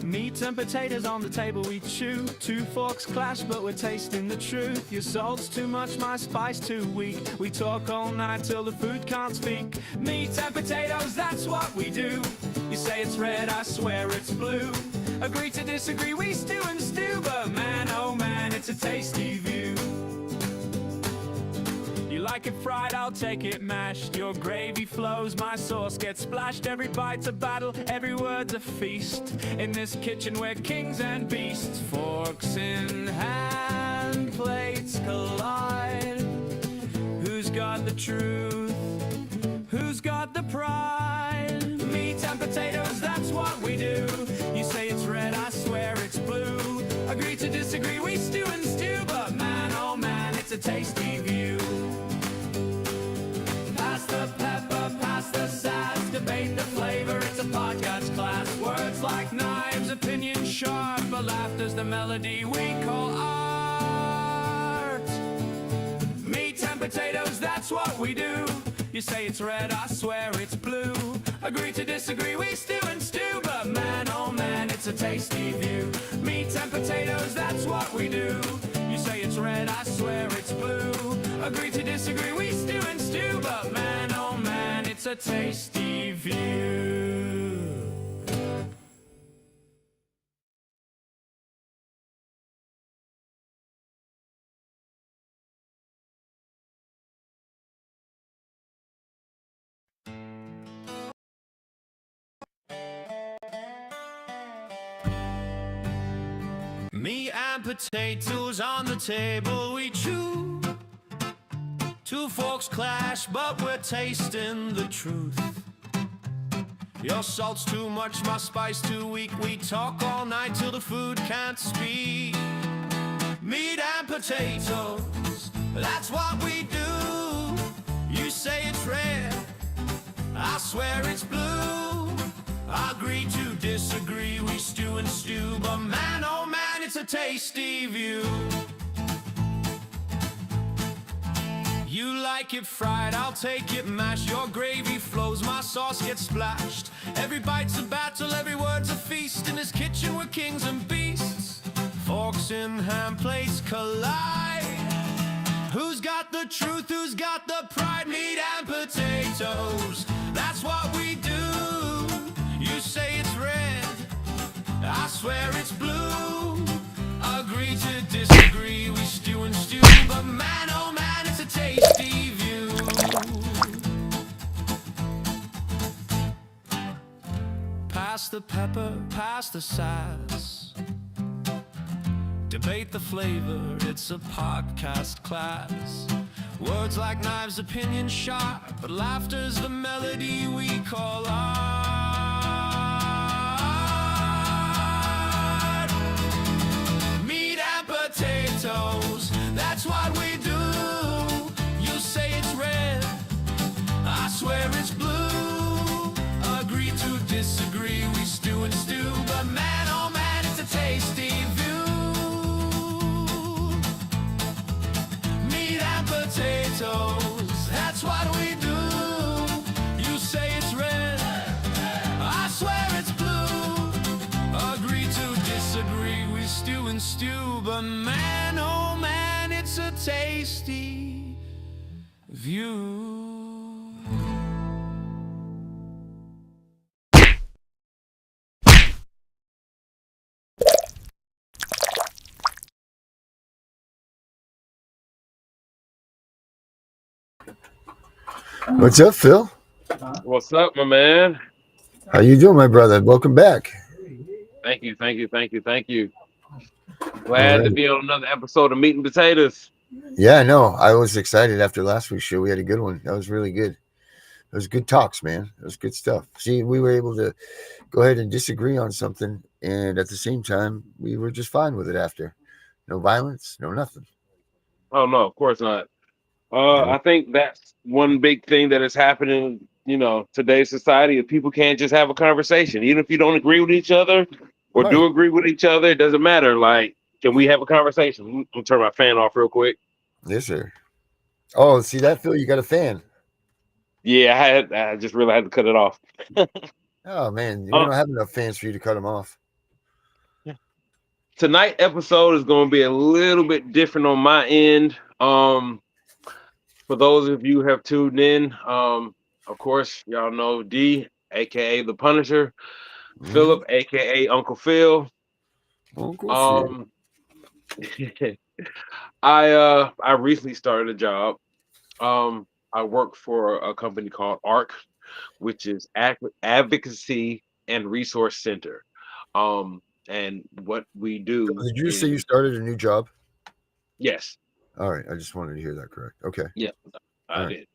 Meat and potatoes on the table we chew. Two forks clash, but we're tasting the truth. Your salt's too much, my spice too weak. We talk all night till the food can't speak. Meat and potatoes, that's what we do. You say it's red, I swear it's blue. Agree to disagree, we stew and stew. But man, oh man, it's a tasty view. You like it fried, I'll take it mashed. Your gravy flows, my sauce gets splashed. Every bite's a battle, every word's a feast. In this kitchen we're kings and beasts. Forks in hand, plates collide. Who's got the truth? Who's got the pride? Meat and potatoes, that's what we do. You say it's red, I swear it's blue. Agree to disagree, we stew and stew. But man, oh man, it's a tasty view. Pass the pepper, pass the sass, debate the flavor, it's a podcast class. Words like knives, opinions sharp, but laughter's the melody we call art. Meat and potatoes, that's what we do. You say it's red, I swear it's blue. Agree to disagree, we stew and stew. But man, oh man, it's a tasty view. Meat and potatoes, that's what we do. You say it's red, I swear it's blue. Agree to disagree, we stew and stew. But man, oh man, it's a tasty view. Meat and potatoes on the table we chew. Two forks clash, but we're tasting the truth. Your salt's too much, my spice too weak. We talk all night till the food can't speak. Meat and potatoes, that's what we do. You say it's red, I swear it's blue. Agree to disagree, we stew and stew. But man, oh man, it's a tasty view. You like it fried, I'll take it mashed. Your gravy flows, my sauce gets splashed. Every bite's a battle, every word's a feast. In this kitchen we're kings and beasts. Forks in hand, plates collide. Who's got the truth, who's got the pride? Meat and potatoes, that's what we do. You say it's red, I swear it's blue. Agree to disagree, we stew and stew. But man, oh man, it's a tasty view. Pass the pepper, pass the sass. Debate the flavor, it's a podcast class. Words like knives, opinions sharp, but laughter's the melody we call art. Meat and potatoes, that's what we do. You say it's red, I swear it's blue. Agree to disagree, we stew and stew. But man, oh man, it's a tasty view. Meat and potatoes, that's what we do. You say it's red, I swear it's blue. Agree to disagree, we stew and stew. But man, oh man, it's a tasty view. What's up, Phil? What's up, my man? How you doing, my brother? Welcome back. Thank you. Glad to be on another episode of Meat and Potatoes. Yeah, no, I was excited after last week's show. We had a good one. That was really good. It was good talks, man. It was good stuff. See, we were able to go ahead and disagree on something, and at the same time, we were just fine with it after. No violence, no nothing. Oh, no, of course not. I think that's one big thing that is happening, today's society, is people can't just have a conversation. Even if you don't agree with each other or do agree with each other, it doesn't matter. Like, can we have a conversation? I'm going to turn my fan off real quick. Yes, sir. Oh, see that, Phil? You got a fan. Yeah, I just really had to cut it off. Oh, man. We don't have enough fans for you to cut them off. tonight episode is going to be a little bit different on my end. For those of you who have tuned in, of course, y'all know D, aka the Punisher, Philip, aka Uncle Phil. Uncle Phil. Um, I recently started a job. I work for a company called ARC, which is Advocacy and Resource Center. And what we do Did you just say you is, started a new job? yes, All right, I just wanted to hear that correct. Okay. yeah, All I right. did.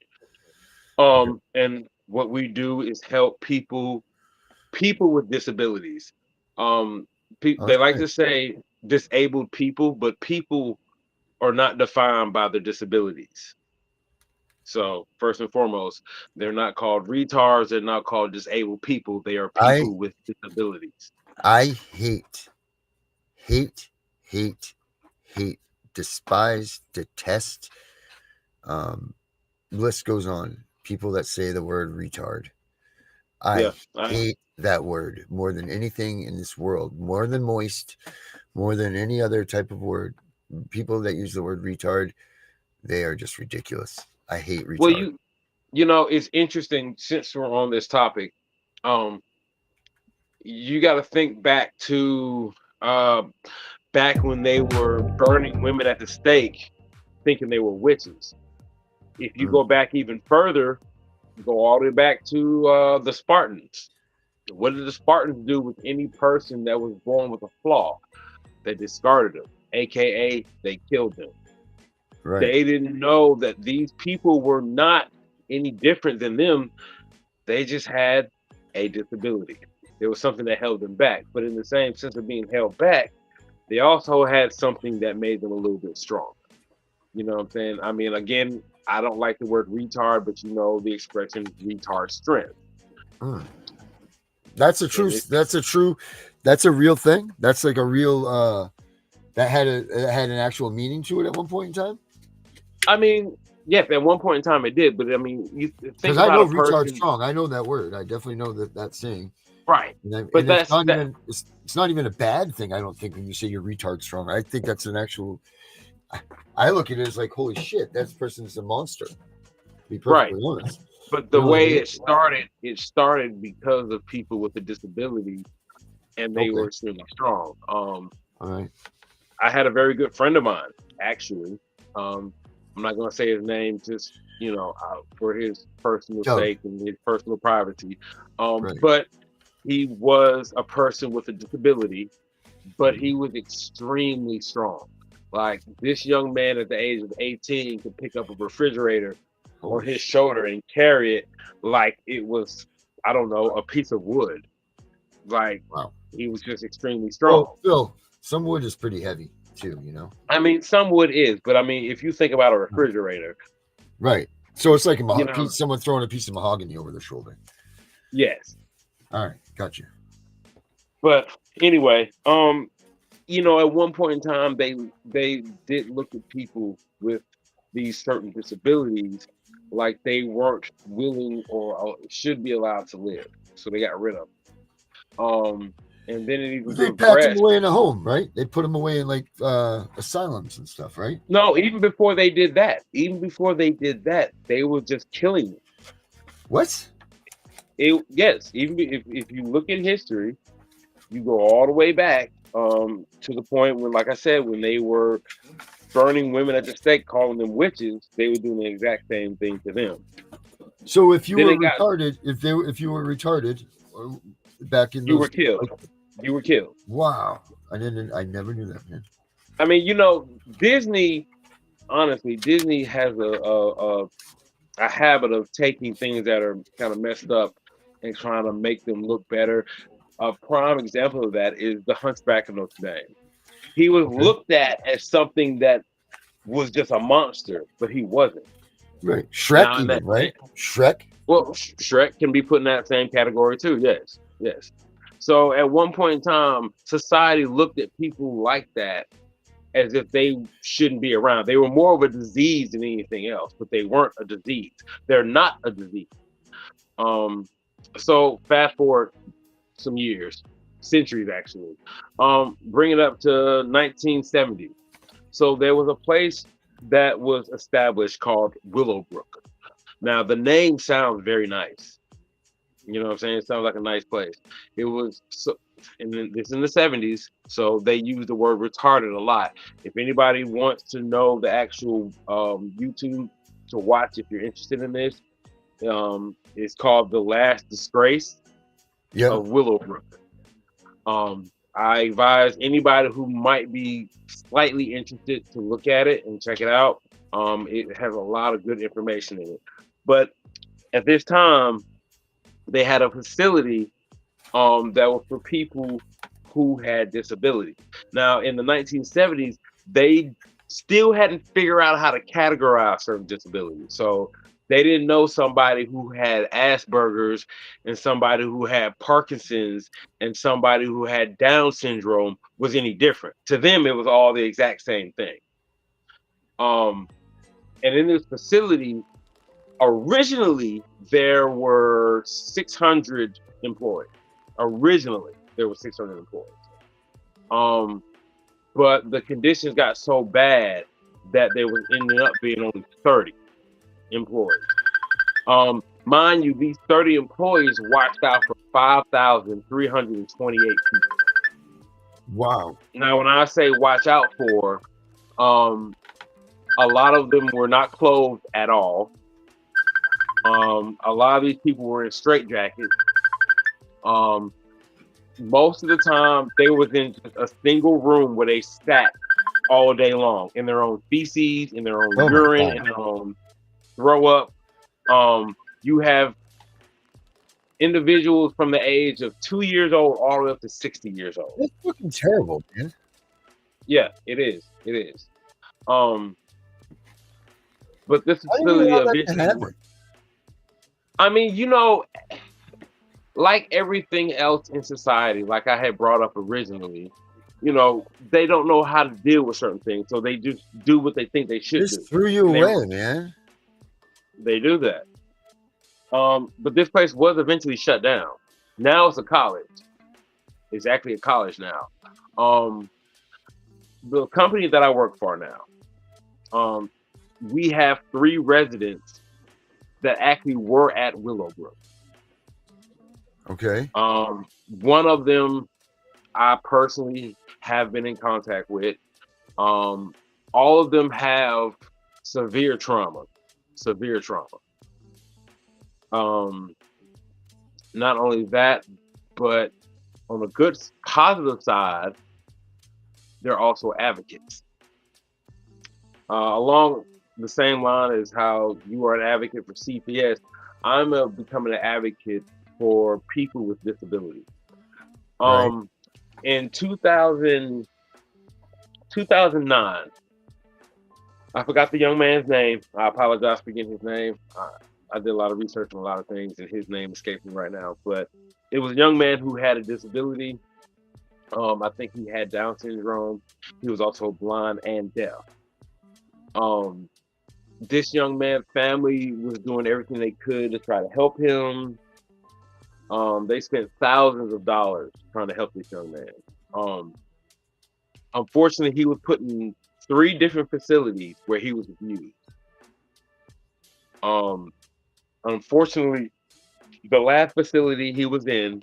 Okay. And what we do is help people with disabilities. Um, Oh, they that's like nice. to say disabled people, but people are not defined by their disabilities. So first and foremost, they're not called retards. They're not called disabled people. They are I people with disabilities. I hate, hate, hate, despise, detest. Um, list goes on. People that say the word retard. Yeah, I hate that word more than anything in this world, more than moist, more than any other type of word. People that use the word retard, they are just ridiculous. I hate well, retard. it's interesting since we're on this topic. Um, you got to think back to uh, back when they were burning women at the stake, thinking they were witches. If you Mm, go back even further, go all the way back to the Spartans. What did the Spartans do with any person that was born with a flaw? They discarded them, aka they killed them. right. They didn't know that these people were not any different than them. They just had a disability. There was something that held them back. But in the same sense of being held back, they also had something that made them a little bit stronger. You know what I'm saying? I mean, again, I don't like the word retard, but you know the expression retard strength. Mm. That's a true. And it, That's a true. That's a real thing. That's like a real. That had an actual meaning to it at one point in time. I mean, yes, at one point in time it did, but I mean, you Because think I about a know retard person, strong. I know that word. I definitely know that saying. right? But And it's that's not that, even it's not even a bad thing. I don't think when you say you're retard strong. I think that's an actual. I look at it as like holy shit. That person's a monster. To be right? perfectly honest. But You the know what I way mean? it started because of people with a disability, and they Okay. were extremely strong. All right. I had a very good friend of mine, actually. I'm not going to say his name, just for his personal Joe. sake and his personal privacy. Right. But he was a person with a disability, but Mhm. he was extremely strong. Like this young man at the age of 18 could pick up a refrigerator on Holy his shit. shoulder and carry it like it was, I don't know, a piece of wood. Like Wow. he was just extremely Well, strong. Phil, some wood is pretty heavy too. You know. I mean, some wood is, but I mean, if you think about a refrigerator, Right. So it's like you know, someone throwing a piece of mahogany over their shoulder. yes. All right. Got you. But anyway, at one point in time, they did look at people with these certain disabilities like they weren't willing or should be allowed to live, so they got rid of them. And then it even They packed them progressed. away in a home, right? They put them away in like asylums and stuff, right? No, even before they did that, they were just killing them. What? Yes, even if you look in history, you go all the way back to the point when, like I said, when they were burning women at the stake, calling them witches, they were doing the exact same thing to them. So if you Then were it got retarded, if you were retarded back in you were those, killed. like, You were killed. wow, I never knew that, man. I mean, Disney. Honestly, Disney has a habit of taking things that are kind of messed up and trying to make them look better. A prime example of that is the Hunchback of Notre Dame. He was Okay, looked at as something that was just a monster, but he wasn't. right. Shrek, Now in even that right? Shrek. well, Shrek can be put in that same category too. Yes, yes. So at one point in time, society looked at people like that as if they shouldn't be around. They were more of a disease than anything else, but they weren't a disease. They're not a disease. Um, so fast forward some years. centuries actually. Bring it up to 1970. So there was a place that was established called Willowbrook. Now the name sounds very nice. You know what I'm saying? It sounds like a nice place. It was so, and then this in the 70s, so they use the word retarded a lot. If anybody wants to know the actual YouTube to watch, if you're interested in this, it's called The Last Disgrace Yeah. of Willowbrook. I advise anybody who might be slightly interested to look at it and check it out. It has a lot of good information in it. But at this time, they had a facility that was for people who had disabilities. Now, in the 1970s, they still hadn't figured out how to categorize certain disabilities. So they didn't know somebody who had Asperger's and somebody who had Parkinson's and somebody who had Down syndrome was any different. To them, it was all the exact same thing. Um, and in this facility, originally there were 600 employees. Originally, there were 600 employees. But the conditions got so bad that there was ending up being only 30 employees. Mind you, these 30 employees watched out for 5,328 people. Wow. Now, when I say watch out for, a lot of them were not clothed at all. A lot of these people were in straitjackets. Most of the time, they was in just a single room where they sat all day long in their own feces, in their own Oh my urine, God. in their own throw up. You have individuals from the age of 2 years old all the way up to 60 years old. That's fucking terrible, man. Yeah, it is. It is. But this I didn't even facility know that could eventually, happen. I mean, you know, like everything else in society, like I had brought up originally, you know, they don't know how to deal with certain things, so they just do what they think they should do. Just threw you And away, man. they do that. But this place was eventually shut down. Now it's a college. It's actually a college now. The company that I work for now, we have 3 residents that actually were at Willowbrook. Okay. One of them I personally have been in contact with. All of them have severe trauma. Severe trauma. Not only that, but on the good positive side, they're also advocates. Along the same line as how you are an advocate for CPS, I'm becoming an advocate for people with disabilities. Right. In 2009, I forgot the young man's name. I apologize for getting his name. I did a lot of research on a lot of things, and his name escapes me right now. But it was a young man who had a disability. I think he had Down syndrome. He was also blind and deaf. This young man's family was doing everything they could to try to help him. They spent thousands of dollars trying to help this young man. Unfortunately, he was put in 3 different facilities where he was abused. Unfortunately, the last facility he was in,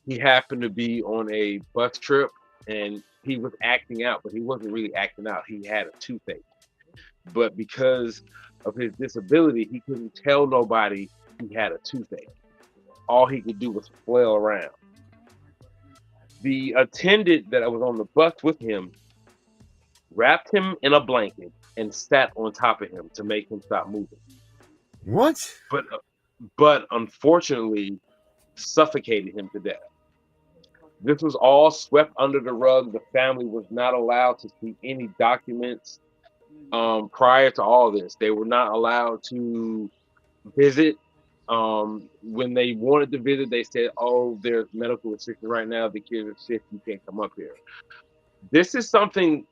he happened to be on a bus trip and he was acting out, but he wasn't really acting out. He had a toothache. But because of his disability, he couldn't tell nobody he had a toothache. All he could do was flail around. The attendant that was on the bus with him wrapped him in a blanket and sat on top of him to make him stop moving. What? But unfortunately, suffocated him to death. This was all swept under the rug. The family was not allowed to see any documents prior to all this. They were not allowed to visit. When they wanted to visit, they said, "Oh, there's medical restriction right now. The kids are sick. You can't come up here." This is something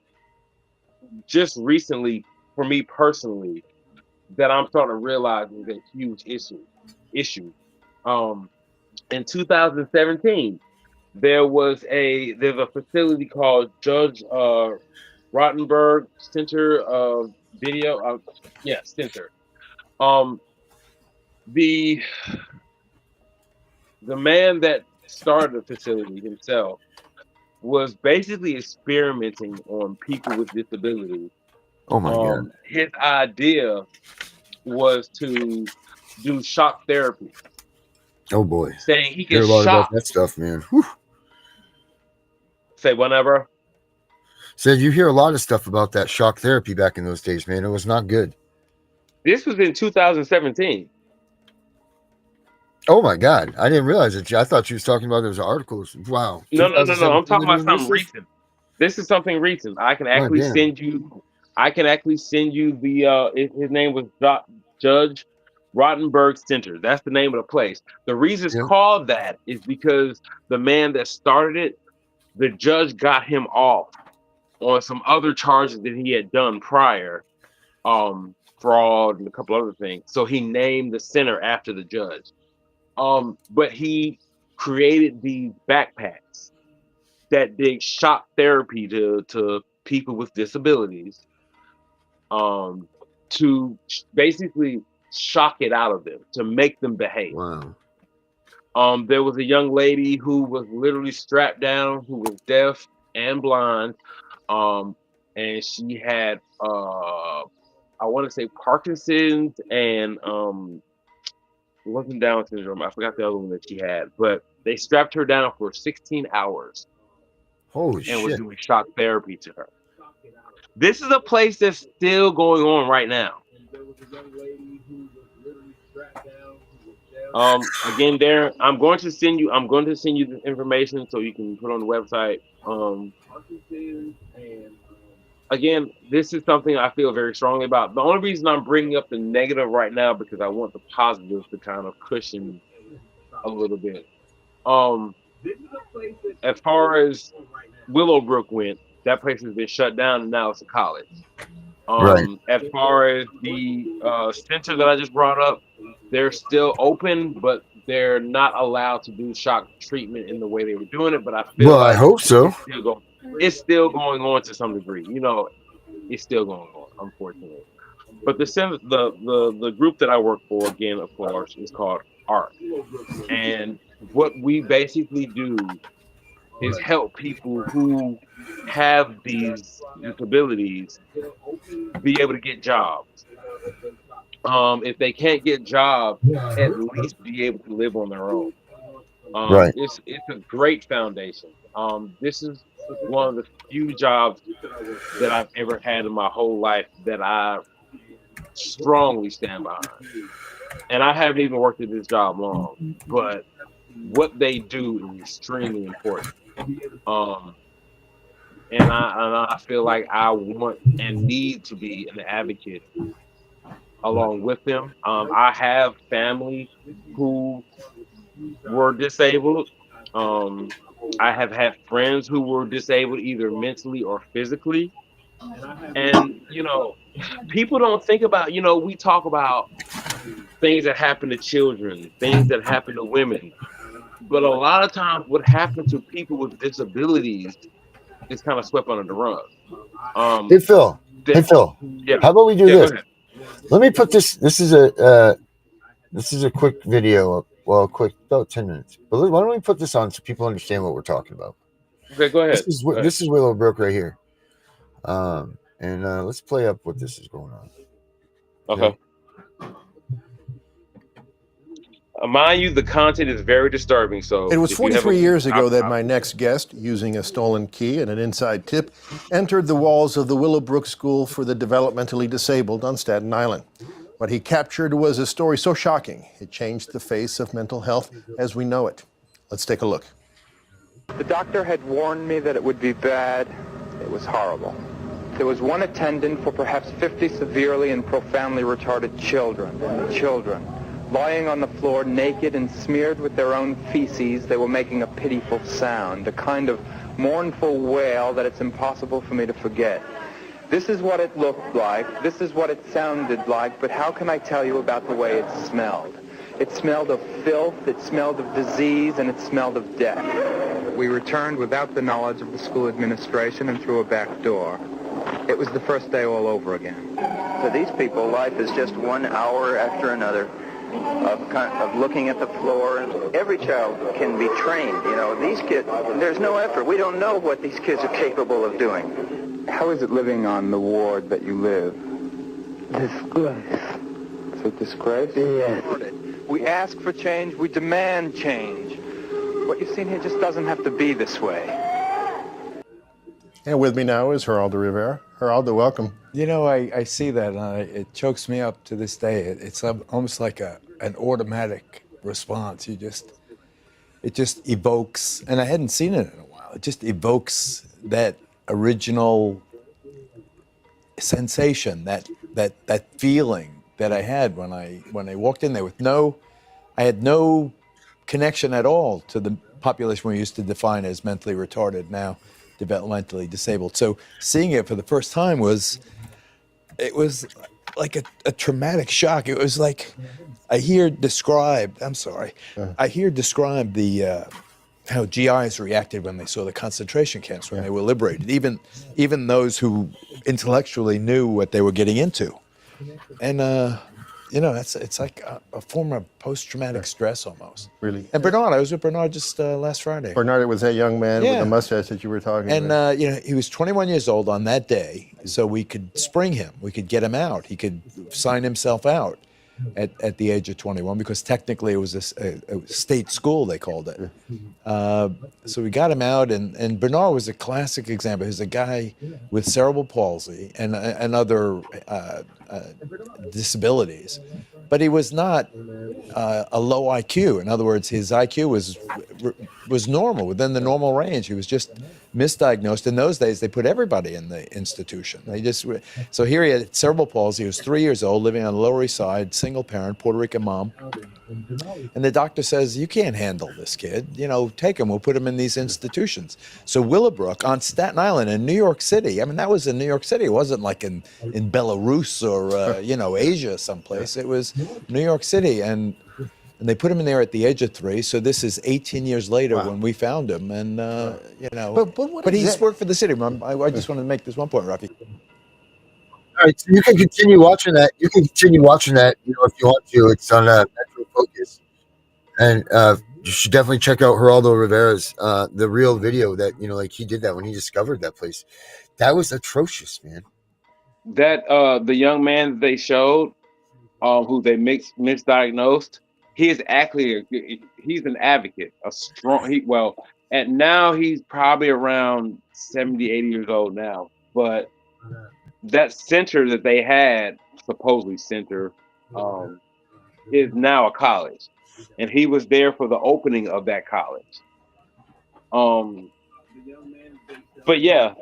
just recently, for me personally, that I'm starting to realize is a huge issue. Um, In 2017, there's a facility called Judge Rottenberg Center of Video. Center. Um, the the man that started the facility himself was basically experimenting on people with disabilities. Oh my God. His idea was to do shock therapy, Oh boy. saying he Hear could a lot about shock, that stuff, man. Whew. say whatever. Said you hear a lot of stuff about that shock therapy back in those days, man. It was not good. This was in 2017. Oh my God. I didn't realize it. I thought you was talking about those articles. Wow. No. I'm 2017 talking they're about doing something this? recent. This is something recent. I can Oh, actually damn. send you. I can actually send you the. His name was Judge Rottenberg Center. That's the name of the place. The reason it's Yeah. called that is because the man that started it, the judge got him off on some other charges that he had done prior, fraud and a couple other things. So he named the center after the judge. But he created these backpacks that did shock therapy to people with disabilities, to basically shock it out of them, to make them behave. Wow. There was a young lady who was literally strapped down, who was deaf and blind, and she had I want to say Parkinson's and it wasn't Down syndrome. I forgot the other one that she had, but they strapped her down for 16 hours Holy and was shit. doing shock therapy to her. This is a place that's still going on right now. Again, Darren, I'm going to send you the information so you can put on the website. Again, this is something I feel very strongly about. The only reason I'm bringing up the negative right now because I want the positives to kind of cushion a little bit. As far as Willowbrook went, that place has been shut down and now it's a college. Right. As far as the center that I just brought up, they're still open, but they're not allowed to do shock treatment in the way they were doing it. But I feel Well, I hope so. it's still going on to some degree. You know, it's still going on, unfortunately. But the group that I work for, again, of course, is called ARC. And what we basically do is help people who have these disabilities be able to get jobs. If they can't get jobs, at least be able to live on their own. Right. It's a great foundation. This is one of the few jobs that I've ever had in my whole life that I strongly stand behind. And I haven't even worked at this job long, but what they do is extremely important. And I feel like I want and need to be an advocate along with them. I have family who were disabled. I have had friends who were disabled either mentally or physically. And, you know, people don't think about, you know, we talk about things that happen to children, things that happen to women. But a lot of times what happens to people with disabilities is kind of swept under the rug. Hey Phil. Yeah. How about we do Yeah, this? Let me put this. This is a quick video. Well, quick, about 10 minutes. But why don't we put this on so people understand what we're talking about? Okay, go ahead. This is Willowbrook right here. And let's play up what this is going on. Okay. Mind you, the content is very disturbing. So it was 43 years ago that my next guest, using a stolen key and an inside tip, entered the walls of the Willowbrook School for the Developmentally Disabled on Staten Island. What he captured was a story so shocking, it changed the face of mental health as we know it. Let's take a look. The doctor had warned me that it would be bad. It was horrible. There was one attendant for perhaps 50 severely and profoundly retarded children, and the children, lying on the floor naked and smeared with their own feces, they were making a pitiful sound, a kind of mournful wail that it's impossible for me to forget. This is what it looked like, this is what it sounded like, but how can I tell you about the way it smelled? It smelled of filth, it smelled of disease, and it smelled of death. We returned without the knowledge of the school administration and through a back door. It was the first day all over again. For these people, life is just 1 hour after another of looking at the floor. Every child can be trained. You know, these kids, there's no effort. We don't know what these kids are capable of doing. How is it living on the ward that you live? Disgrace. Is it disgrace? Yes. We ask for change, we demand change. What you've seen here just doesn't have to be this way. And with me now is Geraldo Rivera. Geraldo, welcome. You know, I see that, and it chokes me up to this day. It's almost like an automatic response. It just evokes, and I hadn't seen it in a while. It just evokes that original sensation, that feeling that I had when I walked in there I had no connection at all to the population we used to define as mentally retarded, now developmentally disabled. So seeing it for the first time was like a traumatic shock. It was like I hear described the how GIs reacted when they saw the concentration camps when they were liberated, even those who intellectually knew what they were getting into. And you know, it's like a form of post-traumatic stress almost. Really? And Bernard, I was with Bernard just last Friday. Bernard was that young man with Yeah. the mustache that you were talking And about. you know, he was 21 years old on that day, so we could spring him. We could get him out. He could sign himself out at the age of 21, because technically it was a state school, they called it. So we got him out, and Bernard was a classic example. He was a guy with cerebral palsy and other disabilities, but he was not a low IQ. In other words, his IQ was normal, within the normal range. He was just misdiagnosed. In those days, they put everybody in the institution. So here he had cerebral palsy. He was 3 years old, living on the Lower East Side, single parent, Puerto Rican mom. And the doctor says, you can't handle this kid. You know, take him. We'll put him in these institutions. So Willowbrook on Staten Island in New York City. I mean, that was in New York City. It wasn't like in Belarus or, you know, Asia someplace. It was New York City. And they put him in there at the age of 3. So this is 18 years later when we found him. And, you know, but he's worked for the city. I just wanted to make this one point, Rafi. All right, so you can continue watching that. You know, if you want to. It's on Metro Focus, and you should definitely check out Geraldo Rivera's the real video that, you know, like he did that when he discovered that place. That was atrocious, man. That the young man they showed, who they misdiagnosed, he is actually he's an advocate, a strong. Now he's probably around 70, 80 years old now, but that center that they had, supposedly center, is now a college, and he was there for the opening of that college. But yeah,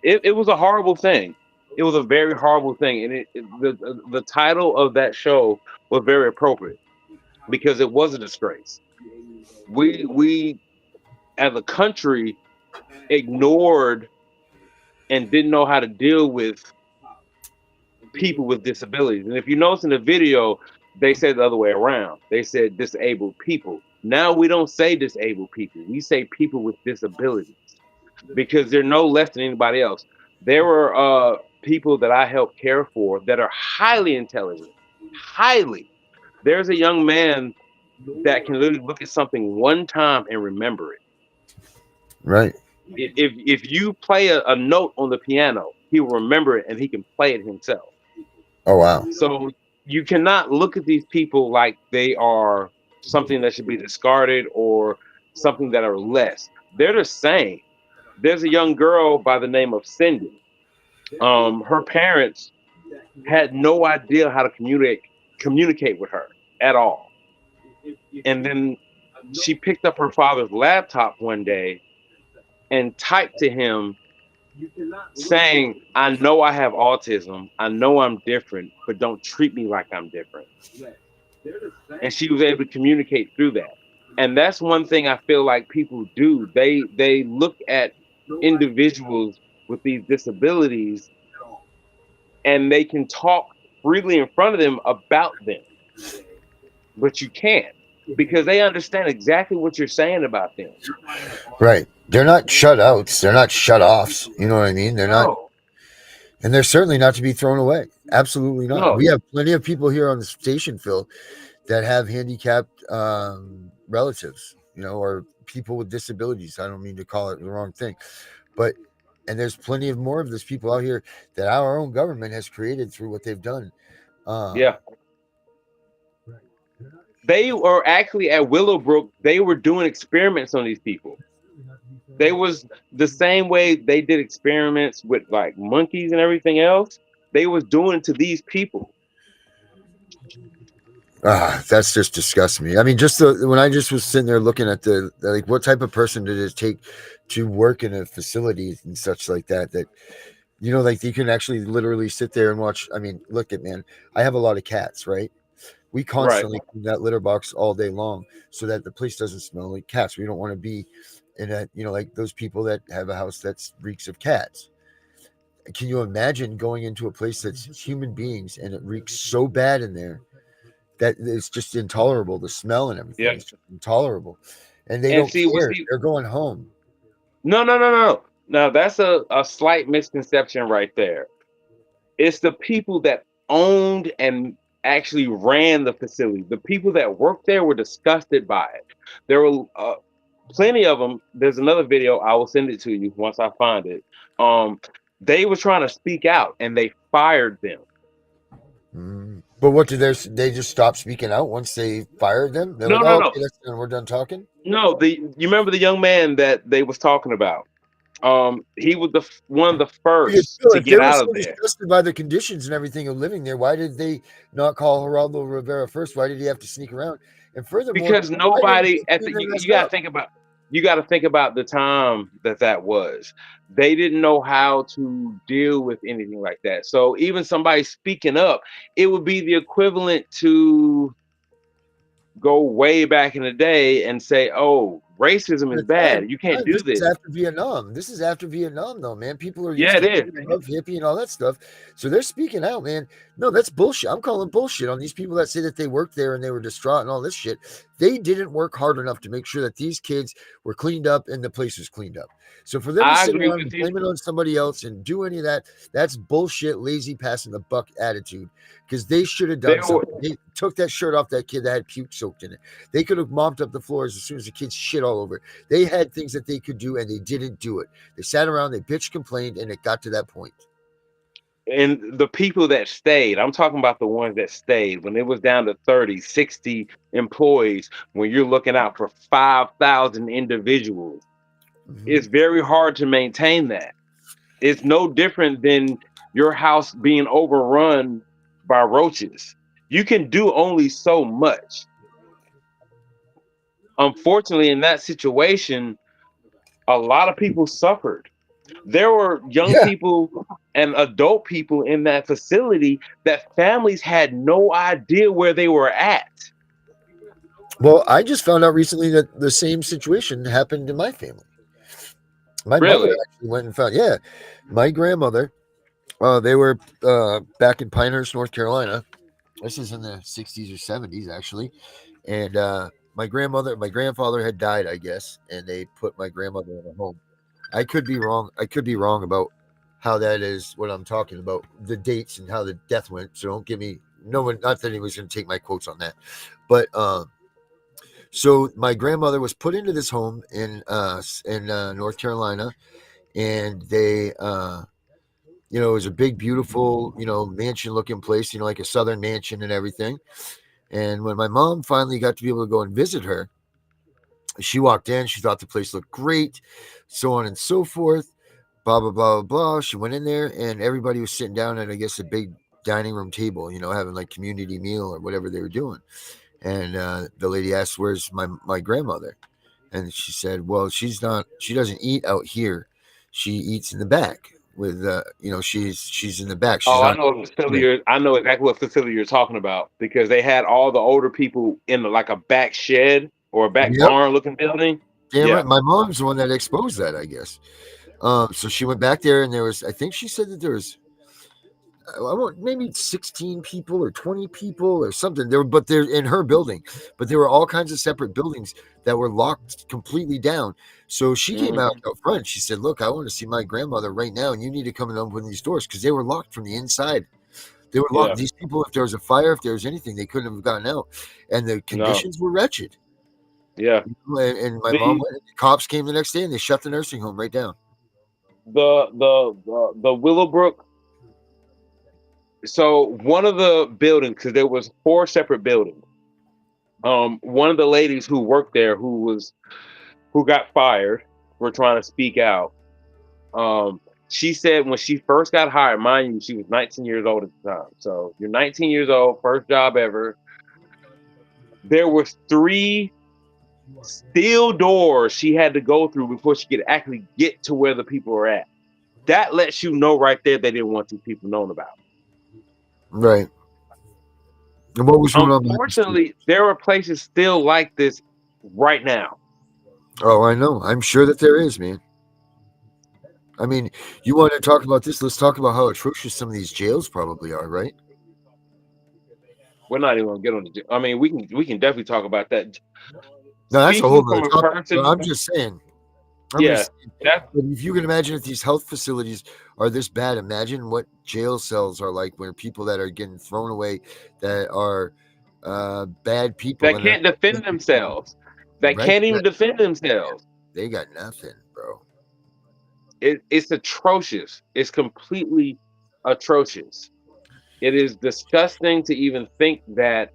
it was a horrible thing. It was a very horrible thing, and the title of that show was very appropriate because it was a disgrace. We as a country ignored and didn't know how to deal with people with disabilities. And if you notice in the video, they said the other way around. They said disabled people. Now we don't say disabled people. We say people with disabilities because they're no less than anybody else. There were people that I helped care for that are highly intelligent. Highly. There's a young man that can literally look at something one time and remember it. Right. If you play a note on the piano, he will remember it and he can play it himself. Oh, wow. So you cannot look at these people like they are something that should be discarded or something that are less. They're the same. There's a young girl by the name of Cindy. Her parents had no idea how to communicate with her at all. And then she picked up her father's laptop one day and typed to him saying, I know I have autism. I know I'm different, but don't treat me like I'm different. And she was able to communicate through that. And that's one thing I feel like people do. They look at individuals with these disabilities and they can talk freely in front of them about them. but you can't because they understand exactly what you're saying about them. Right. They're not shutouts. They're not shut-offs. You know what I mean? They're not, No, and they're certainly not to be thrown away. Absolutely not. no, We have plenty of people here on the station, Phil, that have handicapped relatives, or people with disabilities. I don't mean to call it the wrong thing, but and there's plenty of more of those people out here that our own government has created through what they've done. yeah. They were actually at Willowbrook. They were doing experiments on these people. They was the same way they did experiments with like monkeys and everything else. They was doing it to these people. That's just disgusts me. I mean, when I just was sitting there looking at like, what type of person did it take to work in a facility and such like that, like you can actually literally sit there and watch. I mean, look at, man, I have a lot of cats, right? We Right. constantly clean that litter box all day long so that the place doesn't smell like cats. We don't want to be in a, like those people that have a house that reeks of cats. Can you imagine going into a place that's human beings and it reeks so bad in there that it's just intolerable? The smell and everything Yeah. is just intolerable, and they And don't see, care. They're going home. no. Now that's a slight misconception right there. It's the people that owned and actually ran the facility. The people that worked there were disgusted by it. There were plenty of them. There's another video. I will send it to you once I find it. They were trying to speak out and they fired them. But what did they just stop speaking out once they fired them? They're No, like, no, oh, no, okay, that's done. We're done talking. no. You remember the young man that they was talking about? He was one of the first to If they get were out so of there. disgusted by the conditions and everything of living there, why did they not call Geraldo Rivera first? Why did he have to sneak around? And furthermore, Because why didn't nobody he at clean the their mess you got to up? think about the time that was. They didn't know how to deal with anything like that. So even somebody speaking up, it would be the equivalent to go way back in the day and say, "Oh, racism is The bad. You can't do this is this." after Vietnam. This is after Vietnam, though, man. People are Yeah, used it to is. love hippie and all that stuff, so they're speaking out, man. No, that's bullshit. I'm calling bullshit on these people that say that they worked there and they were distraught and all this shit. They didn't work hard enough to make sure that these kids were cleaned up and the place was cleaned up. So for them to I sit agree around with and you. blame it on somebody else and do any of that, that's bullshit, lazy, passing the buck attitude. Because they should have done There were, something. They took that shirt off that kid that had puke soaked in it. They could have mopped up the floors as soon as the kids shit all over. They had things that they could do and they didn't do it. They sat around, they bitched, complained, and it got to that point. and the people that stayed, I'm talking about the ones that stayed when it was down to 30, 60 employees, when you're looking out for 5,000 individuals. It's very hard to maintain that. It's no different than your house being overrun by roaches. You can do only so much. Unfortunately, in that situation, a lot of people suffered. There were young Yeah. people and adult people in that facility that families had no idea where they were at. Well, I just found out recently that the same situation happened in my family. My mother Really? actually went and found, yeah, my grandmother, they were back in Pinehurst, North Carolina. This is in the 60s or 70s, actually. And my grandfather had died, I guess, and they put my grandmother in a home. I could be wrong. I could be wrong about how that is, what I'm talking about, the dates and how the death went. So don't give me, no one, not that anyone's going to take my quotes on that. But so my grandmother was put into this home in North Carolina, and they it was a big, beautiful, mansion looking place, like a southern mansion and everything. And when my mom finally got to be able to go and visit her, she walked in, she thought the place looked great, so on and so forth, blah blah blah blah blah. She went in there and everybody was sitting down at, I guess, a big dining room table, having like community meal or whatever they were doing. And the lady asked, "Where's my grandmother?" And she said, "Well, she doesn't eat out here. She eats in the back with, she's in the back. She's Oh, not." I know exactly what facility you're talking about because they had all the older people in like a back shed or a back Yep. barn looking building. Damn Yeah. right. My mom's the one that exposed that, I guess. So she went back there, and I think she said that there was I want maybe 16 people or 20 people or something. But they're in her building, but there were all kinds of separate buildings that were locked completely down. So she came out front. She said, "Look, I want to see my grandmother right now, and you need to come and open these doors because they were locked from the inside. They were locked. Yeah. These people, if there was a fire, if there was anything, they couldn't have gotten out, and the conditions were wretched." Yeah. And my mom went. The cops came the next day, and they shut the nursing home right down. The Willowbrook. So one of the buildings, because there was 4 separate buildings. One of the ladies who worked there, who got fired for trying to speak out. She said when she first got hired, mind you, she was 19 years old at the time. So you're 19 years old, first job ever. There was 3 steel doors she had to go through before she could actually get to where the people were at. That lets you know right there they didn't want these people known about. Right. And what was going on? Unfortunately, there are places still like this right now. Oh, I know. I'm sure that there is, man. I mean, you want to talk about this? Let's talk about how atrocious some of these jails probably are, right? We're not even gonna get on the. I mean, we can definitely talk about that. No, that's a whole other topic. Person, I'm just saying. If you can imagine if these health facilities are this bad, imagine what jail cells are like when people that are getting thrown away, that are bad people that can't defend themselves, that can't even defend themselves. They got nothing, bro. It's atrocious. It's completely atrocious. It is disgusting to even think that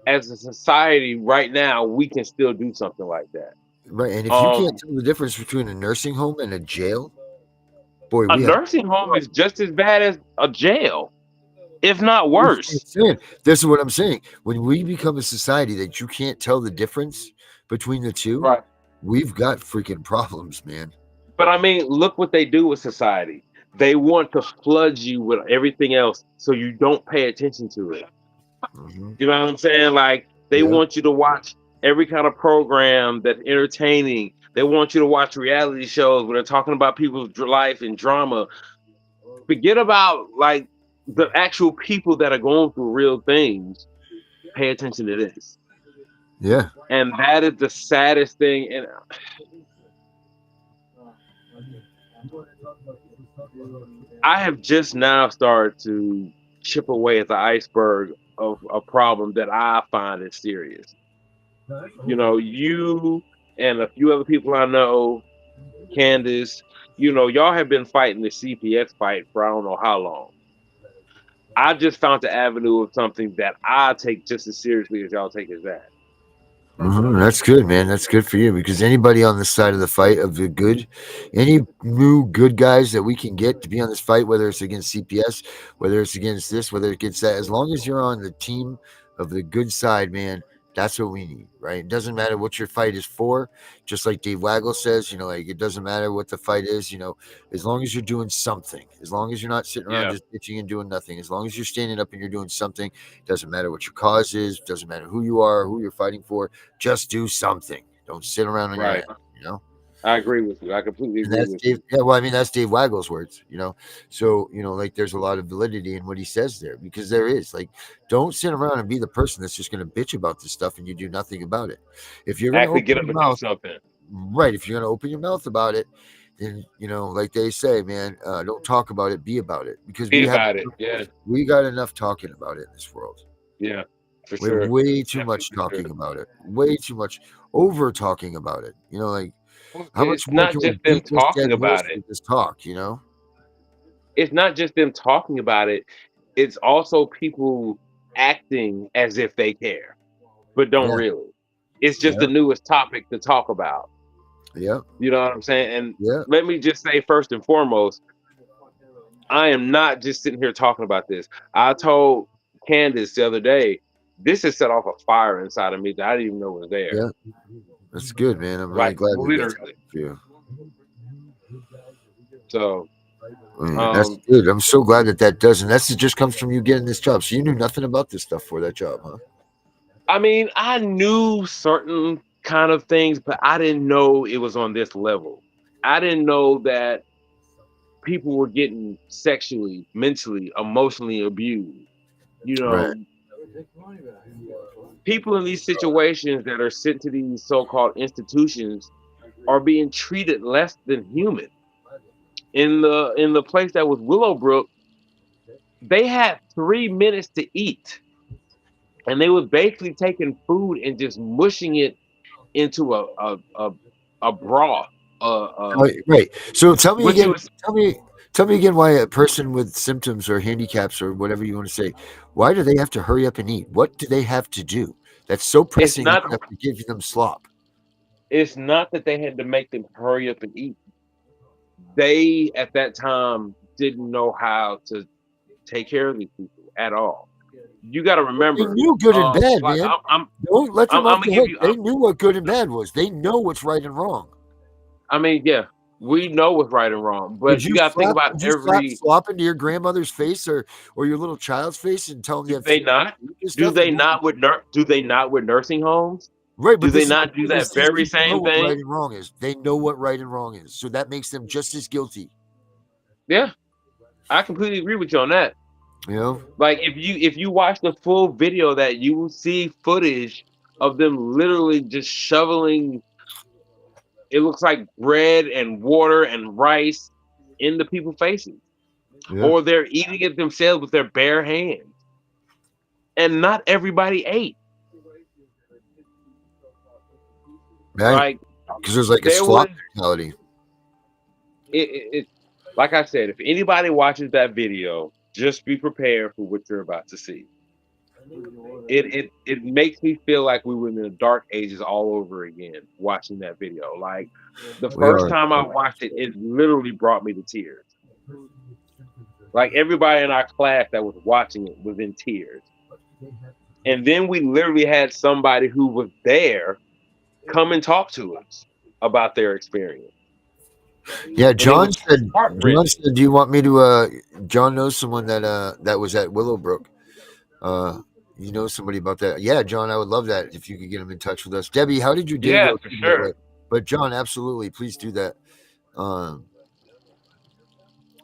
as a society right now we can still do something like that. Right, and if you can't tell the difference between a nursing home and a jail, boy, a nursing home is just as bad as a jail, if not worse. This is what I'm saying. When we become a society that you can't tell the difference between the two, right, we've got freaking problems, man. But I mean, look what they do with society. They want to flood you with everything else so you don't pay attention to it. Mm-hmm. You know what I'm saying? Like, they want you to watch every kind of program that's entertaining. They want you to watch reality shows where they're talking about people's life and drama. Forget about, like, the actual people that are going through real things. Pay attention to this. Yeah. And that is the saddest thing. And I have just now started to chip away at the iceberg of a problem that I find is serious. You know, you and a few other people I know, Candace, you know, y'all have been fighting the CPS fight for I don't know how long. I just found the avenue of something that I take just as seriously as y'all take as that. Mm-hmm. That's good, man. That's good for you, because anybody on this side of the fight of the good, any new good guys that we can get to be on this fight, whether it's against CPS, whether it's against this, whether it gets that, as long as you're on the team of the good side, man, that's what we need, right? It doesn't matter what your fight is for. Just like Dave Waggle says, you know, like, it doesn't matter what the fight is, you know, as long as you're doing something, as long as you're not sitting around just bitching and doing nothing, as long as you're standing up and you're doing something, doesn't matter what your cause is, doesn't matter who you are, who you're fighting for, just do something. Don't sit around on your ass, you know? I agree with you. I completely agree with you. you. Yeah, well, I mean, that's Dave Waggle's words, you know? So, you know, like, there's a lot of validity in what he says there, because there is, like, don't sit around and be the person that's just going to bitch about this stuff and you do nothing about it. If you're going to get up and do something. Right. If you're going to open your mouth about it, then, you know, like they say, man, don't talk about it, be about it. Because we got enough talking about it in this world. Yeah, for we have way too much talking about it. Way too much over talking about it. You know, like, how much it's not just them talking about it. Just talk, you know? It's not just them talking about it. It's also people acting as if they care, but don't really. It's just the newest topic to talk about. Yeah. You know what I'm saying? And let me just say, first and foremost, I am not just sitting here talking about this. I told Candace the other day, this has set off a fire inside of me that I didn't even know was there. Yeah. That's good, man. I'm really glad we got to you. So that's good. I'm so glad that does, and that's just comes from you getting this job. So you knew nothing about this stuff for that job, huh? I mean, I knew certain kind of things, but I didn't know it was on this level. I didn't know that people were getting sexually, mentally, emotionally abused. You Right. know, people in these situations that are sent to these so-called institutions are being treated less than human. In the place that was Willowbrook, they had 3 minutes to eat, and they was basically taking food and just mushing it into a broth. Right. So tell me Which it again. was. Tell me again why a person with symptoms or handicaps or whatever you want to say, why do they have to hurry up and eat? What do they have to do that's so It's pressing not. enough to give them slop? It's not that they had to make them hurry up and eat. They at that time didn't know how to take care of these people at all. You got to They remember, knew good and bad, like man. I'm Don't let them I'm off gonna the give hook. you. They knew what good and bad was. They know what's right and wrong. I mean, yeah, we know what's right and wrong, but you got to think about Would you slap every. slop into your grandmother's face or your little child's face and tell them you Do have they not? this Do stuff? they not with Do they not with nursing homes? Right, Do but they this is not do the thing is that these very people know same what right thing? and wrong is. They know what right and wrong is. So that makes them just as guilty. Yeah, I completely agree with you on that. You know? Like if you watch the full video, that you will see footage of them literally just shoveling. It looks like bread and water and rice in the people's faces, Yeah. or they're eating it themselves with their bare hands. And not everybody ate. Right. Like Because there's like a there was slop mentality. it. Like I said, if anybody watches that video, just be prepared for what you're about to see. It makes me feel like we were in the dark ages all over again watching that video. Like the We first are. time I watched it, it literally brought me to tears. Like everybody in our class that was watching it was in tears. And then we literally had somebody who was there come and talk to us about their experience. Yeah, And it John was said, heartrending. do you want me to John knows someone that was at Willowbrook. You know somebody about that. Yeah, John, I would love that if you could get him in touch with us. Debbie, how did your day Yeah, go? for sure. But John, absolutely, please do that.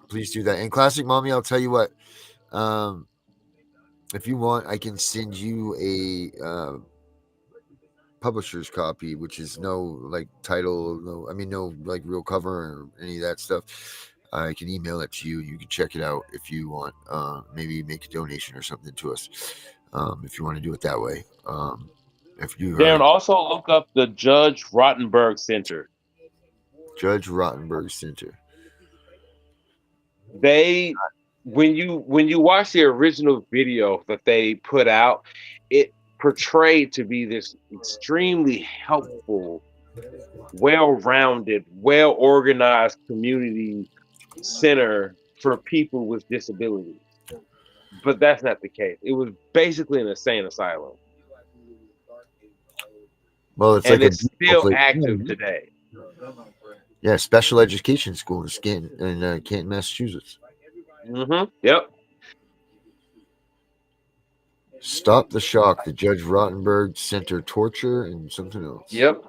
Please do that. And Classic Mommy, I'll tell you what. If you want, I can send you a publisher's copy, which is no like title, no like real cover or any of that stuff. I can email it to you. You can check it out if you want. Maybe make a donation or something to us if you want to do it that way. If you Darren, are also look up the Judge Rottenberg Center. Judge Rottenberg Center. They when you watch the original video that they put out, it portrayed to be this extremely helpful, well-rounded, well-organized community center for people with disabilities. But that's not the case. It was basically an insane asylum. Well, it's And like a it's beautiful still place. active today. Yeah, special education school in Canton, Massachusetts. Yep. Stop the Shock, the Judge Rottenberg Center, torture and something else. Yep.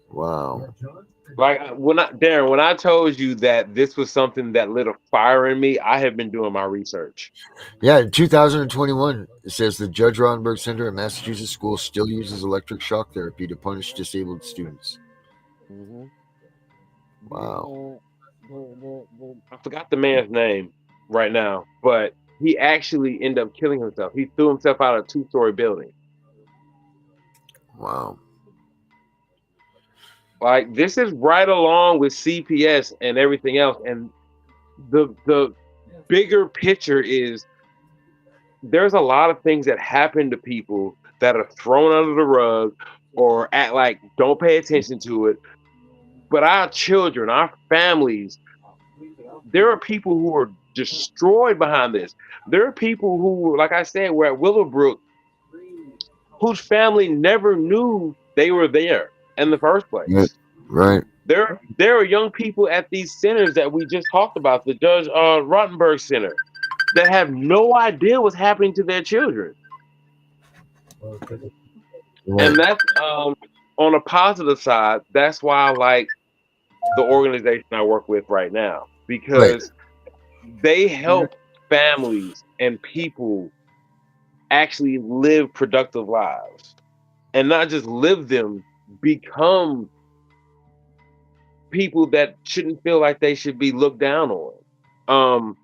Wow. Like Darren, when I told you that this was something that lit a fire in me, I have been doing my research. Yeah, in 2021, it says the Judge Rottenberg Center at Massachusetts School still uses electric shock therapy to punish disabled students. Wow. I forgot the man's name right now, but he actually ended up killing himself. He threw himself out of a 2-story building. Wow. Like this is right along with CPS and everything else. And the bigger picture is there's a lot of things that happen to people that are thrown under the rug or act like don't pay attention to it. But our children, our families, there are people who are destroyed behind this. There are people who, like I said, were at Willowbrook whose family never knew they were there in the first place. Yeah, right. There are young people at these centers that we just talked about, the Judge Rottenberg Center, that have no idea what's happening to their children. Right. And that's on a positive side. That's why, like, the organization I work with right now Right. because they help families and people actually live productive lives and not just live them, become people that shouldn't feel like they should be looked down on. Um,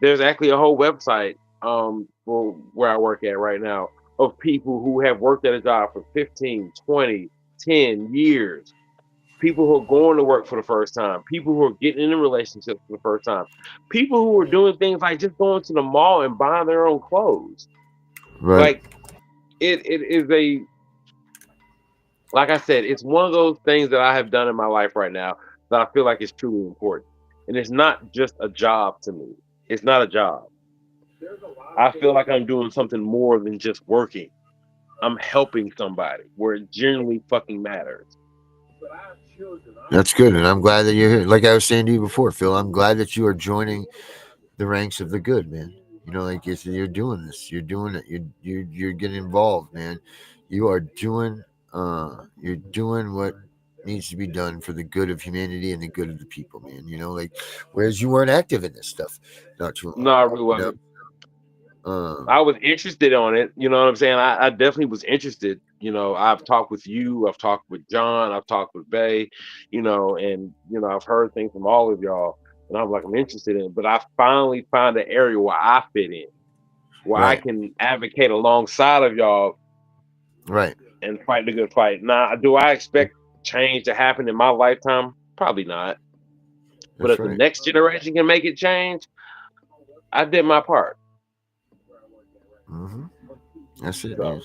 there's actually a whole website for where I work at right now of people who have worked at a job for 15, 20, 10 years. People who are going to work for the first time, people who are getting in relationships for the first time, people who are doing things like just going to the mall and buying their own clothes. Right. Like it is like I said, it's one of those things that I have done in my life right now that I feel like is truly important. And it's not just a job to me. It's not a job. I feel like I'm doing something more than just working. I'm helping somebody where it genuinely fucking matters. That's good, and I'm glad that you're here. Like I was saying to you before, Phil, I'm glad that you are joining the ranks of the good, man. Like you're doing this, you're doing it, you're getting involved, man. You are doing, you're doing what needs to be done for the good of humanity and the good of the people, man. Like whereas you weren't active in this stuff not too long No, I ago. really wasn't. I was interested on it. You know what I'm saying? I definitely was interested. I've talked with you, I've talked with John, I've talked with Bay, and I've heard things from all of y'all, and I'm like, I'm interested in it. But I finally found an area where I fit in, where I Right, can advocate alongside of y'all right. and fight the good fight. Now, do I expect change to happen in my lifetime? Probably not. But That's if the right. next generation can make it change, I did my part. Mm-hmm. That's it, So man.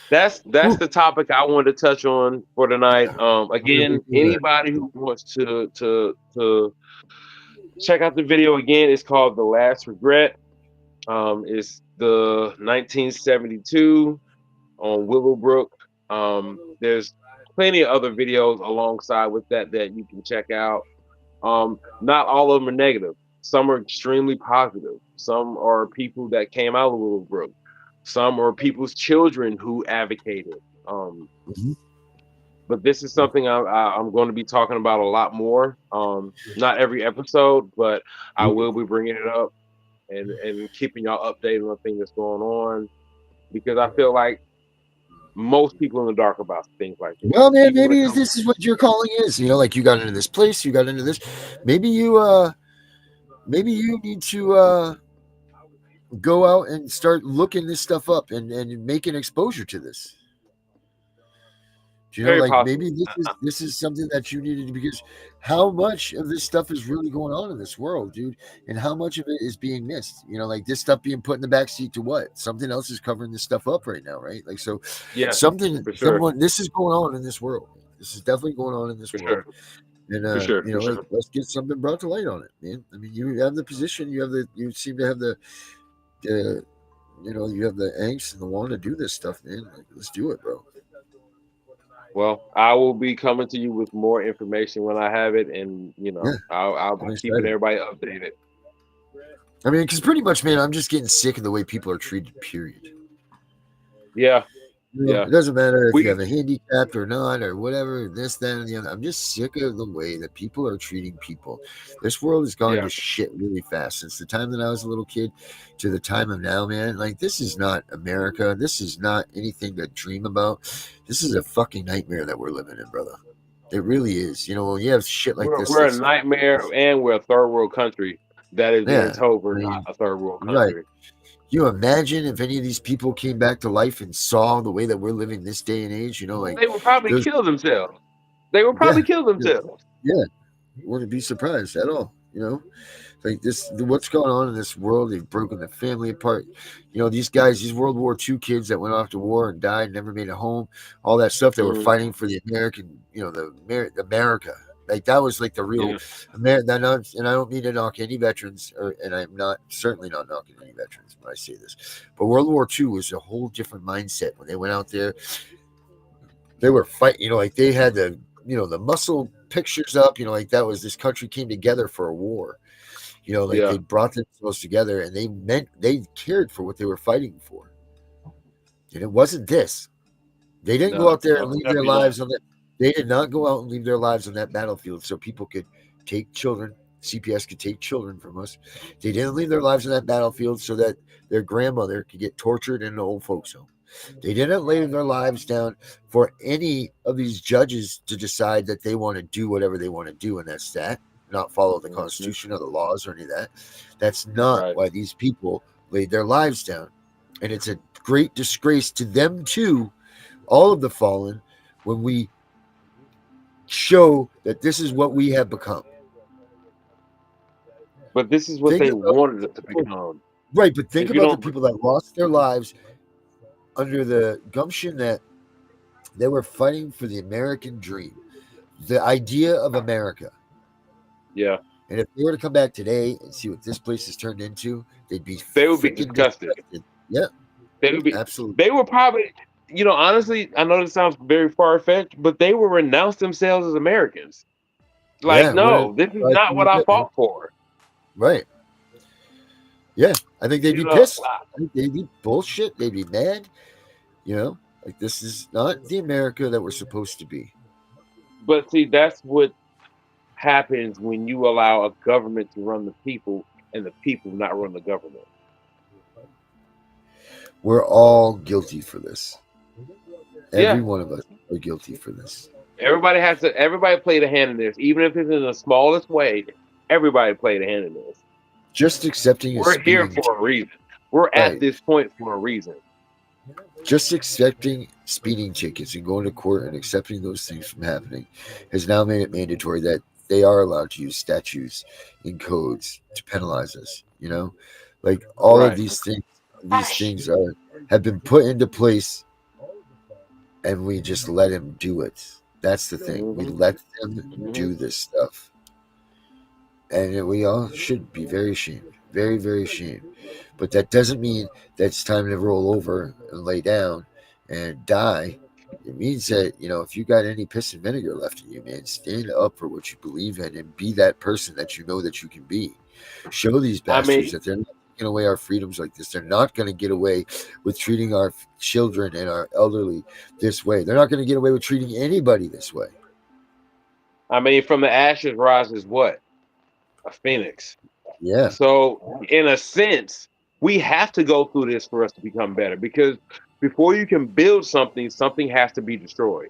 that's Whew. the topic I wanted to touch on for tonight. Really Again, do that. anybody who wants to check out the video again, it's called The Last Regret. It's the 1972 on Willowbrook. There's plenty of other videos alongside with that you can check out. Not all of them are negative. Some are extremely positive. Some are people that came out of Willowbrook. Some are people's children who advocated. Um, Mhm. but this is something I'm going to be talking about a lot more. Not every episode, but I will be bringing it up and keeping y'all updated on things that's going on because I feel like most people in the dark about things like this. Well, man, People that maybe come, this is what your calling is. Like you got into this place, you got into this. Maybe you need to go out and start looking this stuff up and make an exposure to this. very Like possible. maybe this is something that you needed because how much of this stuff is really going on in this world, dude, and how much of it is being missed? Like this stuff being put in the back seat to what? Something else is covering this stuff up right now, right? Like so, Yeah, for sure, someone, this is going on in this world. This is definitely going on in this for world, sure, and for sure, for like sure. let's get something brought to light on it, man. I mean, you have the position, you seem to have the you have the angst and the want to do this stuff, man. Like, let's do it, bro. Well, I will be coming to you with more information when I have it, and Yeah, I'll I'm be keeping excited. everybody updated. I mean, because pretty much, man, I'm just getting sick of the way people are treated. Period. Yeah, yeah, It doesn't matter if you we have a handicap or not, or whatever. This, that, and the other. I'm just sick of the way that people are treating people. This world has gone yeah, to shit really fast since the time that I was a little kid to the time of now, man. Like this is not America. This is not anything to dream about. This is a fucking nightmare that we're living in, brother. It really is. When you have shit like this, we're a that's nightmare, and we're a third world country that is being yeah. told I we're not mean, a third world right. country. You imagine if any of these people came back to life and saw the way that we're living this day and age, like They would probably those, kill themselves. They would yeah, probably kill yeah, themselves. yeah. Wouldn't be surprised at all, like this, what's going on in this world? They've broken the family apart. These guys, these World War II kids that went off to war and died, never made a home, all that stuff. They were Mhm. fighting for the American, America. Like that was like the real Yeah, America. And I don't mean to knock any veterans, and I'm certainly not knocking any veterans when I say this. But World War II was a whole different mindset when they went out there. They were fighting, like they had the muscle pictures up, like that was this country came together for a war. Like yeah, they brought themselves together and they cared for what they were fighting for. And it wasn't this. They didn't go no, out there and no, leave their definitely not. lives on that. They did not go out and leave their lives on that battlefield so people could take children. CPS could take children from us. They didn't leave their lives on that battlefield so that their grandmother could get tortured in an old folks home. They didn't lay their lives down for any of these judges to decide that they want to do whatever they want to do, and that's that, not follow the Constitution or the laws or any of that. That's not why these people laid their lives down. And it's a great disgrace to them too, all of the fallen, when we show that this is what we have become. But this is what they wanted it to become. Right, but think about the people that lost their lives under the gumption that they were fighting for the American dream, the idea of America. Yeah. And if they were to come back today and see what this place has turned into, they would be disgusted. Yeah. They would be absolutely. They were probably, honestly, I know this sounds very far-fetched, but they will renounce themselves as Americans. Like, no, this is not what I fought for. Right. Yeah, I think they'd be pissed. I think they'd be bullshit. They'd be mad. Like this is not the America that we're supposed to be. But see, that's what happens when you allow a government to run the people and the people not run the government. We're all guilty for this. Every one of us are guilty for this. Everybody played a hand in this, even if it's in the smallest way. Everybody played a hand in this. Just accepting we're here for a reason. We're at this point for a reason. Just accepting speeding tickets and going to court and accepting those things from happening has now made it mandatory that they are allowed to use statutes and codes to penalize us. Like all of these things have been put into place, and we just let him do it. That's the thing. We let them do this stuff. And we all should be very ashamed. Very, very ashamed. But that doesn't mean that it's time to roll over and lay down and die. It means that, if you got any piss and vinegar left in you, man, stand up for what you believe in and be that person that you know that you can be. Show these bastards that they're not taking away our freedoms like this. They're not going to get away with treating our children and our elderly this way. They're not going to get away with treating anybody this way. From the ashes rises what? A phoenix. Yeah. So in a sense, we have to go through this for us to become better, because before you can build something has to be destroyed.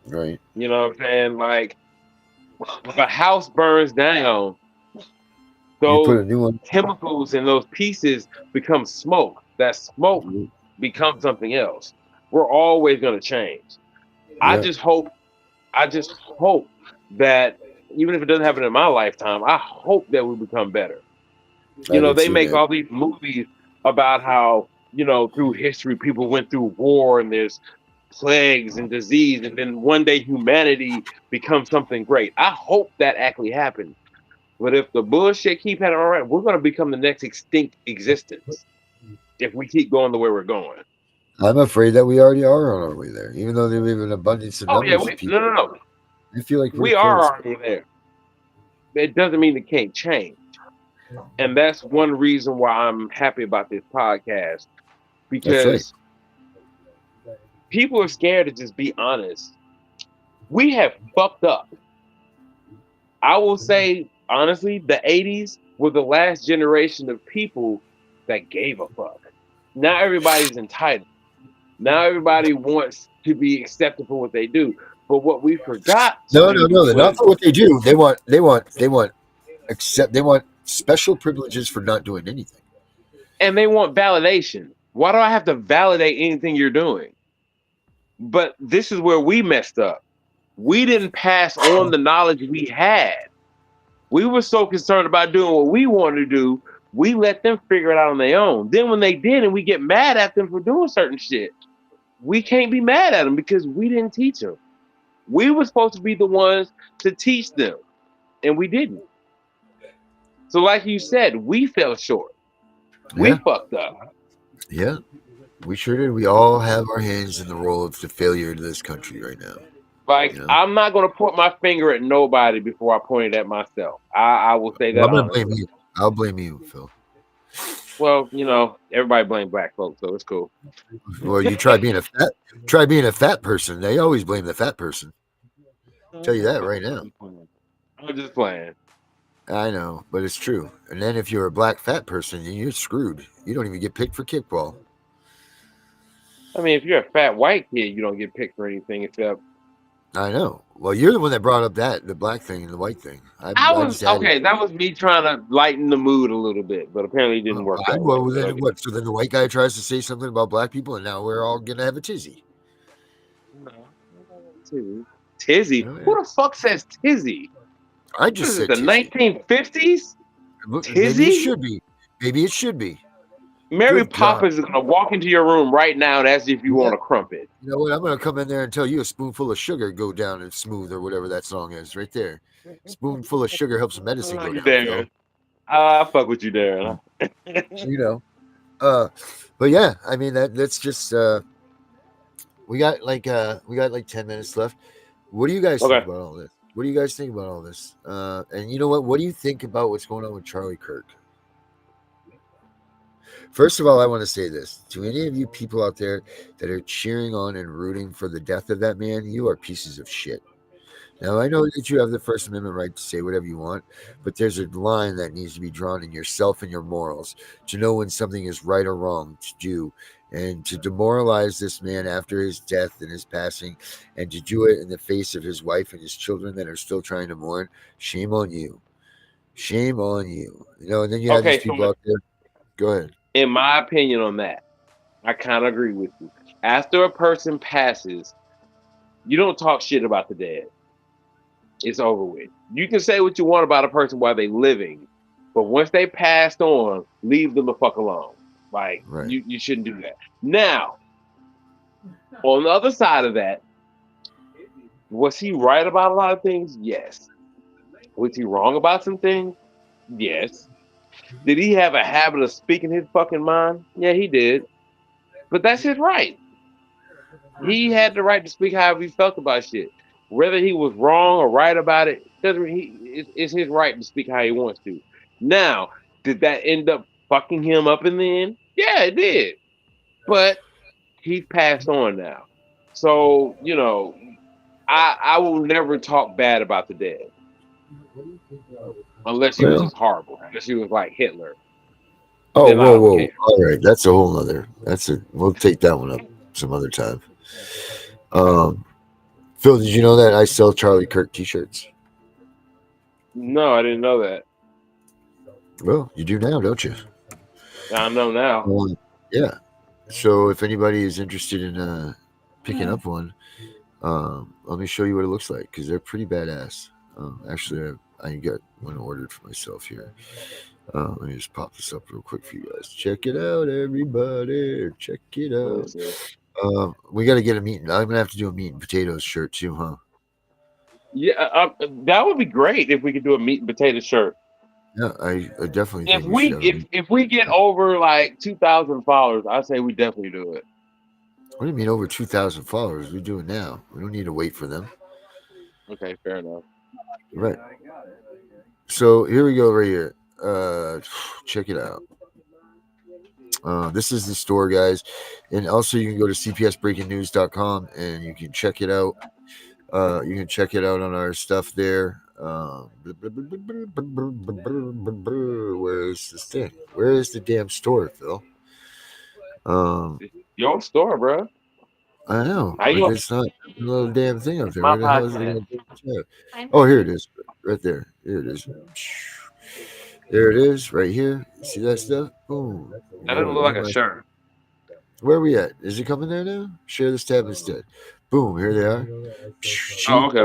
Right. You know what I'm saying? Like, if a house burns down, those chemicals and those pieces become smoke. That smoke becomes something else. We're always going to change. Yeah. I just hope that even if it doesn't happen in my lifetime, I hope that we become better. They make all these movies about how, through history, people went through war and there's plagues and disease, and then one day humanity becomes something great. I hope that actually happens. But if the bullshit keep happening, all right, we're going to become the next extinct existence if we keep going the way we're going. I'm afraid that we already are on our way there, even though they live in abundance of numbers of people. No. I feel like we are already there. It doesn't mean it can't change. And that's one reason why I'm happy about this podcast, because people are scared to just be honest. We have fucked up. I will say, honestly, the 80s were the last generation of people that gave a fuck. Now everybody's entitled. Now everybody wants to be accepted for what they do. But what we forgot. No. They're not for what they do. They want special privileges for not doing anything. And they want validation. Why do I have to validate anything you're doing? But this is where we messed up. We didn't pass on the knowledge we had. We were so concerned about doing what we wanted to do, we let them figure it out on their own. Then when they did, and we get mad at them for doing certain shit, we can't be mad at them because we didn't teach them. We were supposed to be the ones to teach them, and we didn't. So like you said, we fell short. We fucked up. Yeah, we sure did. We all have our hands in the role of the failure to this country right now. Like, I'm not going to point my finger at nobody before I point it at myself. I will say that. I'm going to blame you. I'll blame you, Phil. Well, everybody blame black folks, so it's cool. Well, you try being a fat person. They always blame the fat person. Tell you that right now. I'm just playing. I know, but it's true. And then if you're a black fat person, then you're screwed. You don't even get picked for kickball. I mean, if you're a fat white kid, you don't get picked for anything except. I know. Well, you're the one that brought up the black thing and the white thing. I was okay. That was me trying to lighten the mood a little bit, but apparently it didn't work that well, way. then what? So then the white guy tries to say something about black people, and now we're all gonna have a tizzy. Tizzy? Who the fuck says tizzy? I just said the 1950s. Tizzy? Maybe it should be. Maybe it should be. Mary Poppins is gonna walk into your room right now and ask you if you want a crumpet. You know what? I'm gonna come in there and tell you a spoonful of sugar go down and smooth or whatever that song is right there. Spoonful of sugar helps medicine go down. I fuck with you, Darren. But yeah, I mean that's just we got like 10 minutes left. What do you guys think about all this? What do you guys think about all this? And you know what do you think about what's going on with Charlie Kirk? First of all, I want to say this to any of you people out there that are cheering on and rooting for the death of that man. You are pieces of shit. Now, I know that you have the First Amendment right to say whatever you want, but there's a line that needs to be drawn in yourself and your morals to know when something is right or wrong to do. And to demoralize this man after his death and his passing, and to do it in the face of his wife and his children that are still trying to mourn, shame on you. Shame on you. And then you have these people out there. Go ahead. In my opinion on that, I kind of agree with you. After a person passes, you don't talk shit about the dead. It's over with. You can say what you want about a person while they're living, but once they passed on, leave them the fuck alone. Like, right. You shouldn't do that. Now, on the other side of that, was he right about a lot of things? Yes. Was he wrong about some things? Yes. Did he have a habit of speaking his fucking mind? Yeah, he did. But that's his right. He had the right to speak however he felt about shit. Whether he was wrong or right about it, it's his right to speak how he wants to. Now, did that end up fucking him up in the end? Yeah, it did. But he's passed on now. So, I will never talk bad about the dead. Unless he was just horrible. Unless he was like Hitler. Oh, whoa. All right. That's a whole nother. We'll take that one up some other time. Phil, did you know that I sell Charlie Kirk t-shirts? No, I didn't know that. Well, you do now, don't you? I know now. Yeah. So if anybody is interested in picking up one, let me show you what it looks like because they're pretty badass. Actually, I got one ordered for myself here. Let me just pop this up real quick for you guys. Check it out, everybody. Check it out. We got to get a meat. I'm going to have to do a meat and potatoes shirt too, huh? Yeah, that would be great if we could do a meat and potato shirt. Yeah, I definitely think if we get over like 2,000 followers, I say we definitely do it. What do you mean over 2,000 followers? We do it now. We don't need to wait for them. Okay, fair enough. Right. So here we go right here. Check it out. This is the store, guys. And also you can go to cpsbreakingnews.com and you can check it out. You can check it out on our stuff there. Where is this thing? Where is the damn store, Phil? Your store, bro. I know. It's not a little damn thing up there. Where the hell is it? Oh, here it is. Right there. Here it is. There it is. Right here. See that stuff? Boom. That doesn't look like a shirt. Where are we at? Is it coming there now? Share this tab instead. Boom. Here they are. Okay.